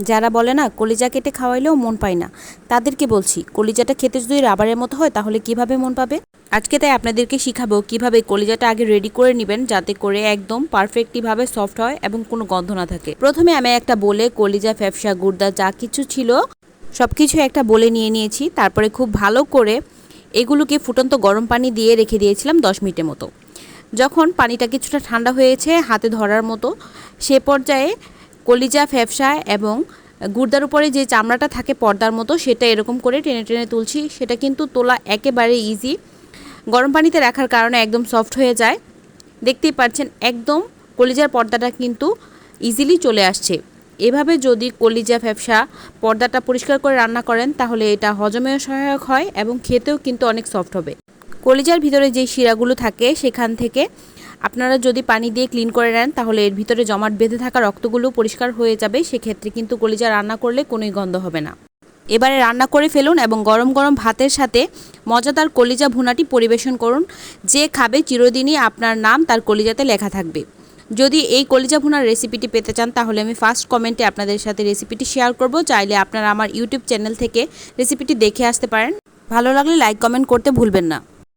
যারা বলে না কলিজা কেটে খাওয়াইলেও মন পায় না, তাদেরকে বলছি কলিজাটা খেতে যদি রাবারের মতো হয় তাহলে কিভাবে মন পাবে। আজকে তাই আপনাদেরকে শিখাবো কিভাবে কলিজাটা আগে রেডি করে নেবেন, যাতে করে একদম পারফেক্টলিভাবে সফট হয় এবং কোনো গন্ধ না থাকে। প্রথমে আমি একটা বলে কলিজা, ফ্যাপসা, গুর্দা যা কিছু ছিল সব কিছু একটা বলে নিয়ে নিয়েছি। তারপরে খুব ভালো করে এগুলোকে ফুটন্ত গরম পানি দিয়ে রেখে দিয়েছিলাম 10 মিনিটের মতো। যখন পানিটা কিছুটা ঠান্ডা হয়েছে হাতে ধরার মতো, সে পর্যায়ে কলিজা, ফ্যাপসা এবং গুর্দার উপরে যে চামড়াটা থাকে পর্দার মতো, সেটা এরকম করে টেনে টেনে তুলছি। সেটা কিন্তু তোলা একেবারে ইজি, গরম পানিতে রাখার কারণে একদম সফট হয়ে যায়। দেখতেই পাচ্ছেন একদম কলিজার পর্দাটা কিন্তু ইজিলি চলে আসছে। এভাবে যদি কলিজা, ফ্যাপসা পর্দাটা পরিষ্কার করে রান্না করেন তাহলে এটা হজমেও সহায়ক হয় এবং খেতেও কিন্তু অনেক সফট হবে। কলিজার ভিতরে যে শিরাগুলো থাকে সেখান থেকে আপনারা যদি পানি দিয়ে ক্লিন করে নেন তাহলে এর ভিতরে জমাট বেঁধে থাকা রক্তগুলো পরিষ্কার হয়ে যাবে। সেক্ষেত্রে কিন্তু কলিজা রান্না করলে কোনোই গন্ধ হবে না। এবারে রান্না করে ফেলুন এবং গরম গরম ভাতের সাথে মজাদার কলিজা ভুনাটি পরিবেশন করুন। যে খাবে চিরদিনই আপনার নাম তার কলিজাতে লেখা থাকবে। যদি এই কলিজা ভুনার রেসিপিটি পেতে চান তাহলে আমি ফার্স্ট কমেন্টে আপনাদের সাথে রেসিপিটি শেয়ার করব। চাইলে আপনারা আমার ইউটিউব চ্যানেল থেকে রেসিপিটি দেখে আসতে পারেন। ভালো লাগলে লাইক কমেন্ট করতে ভুলবেন না।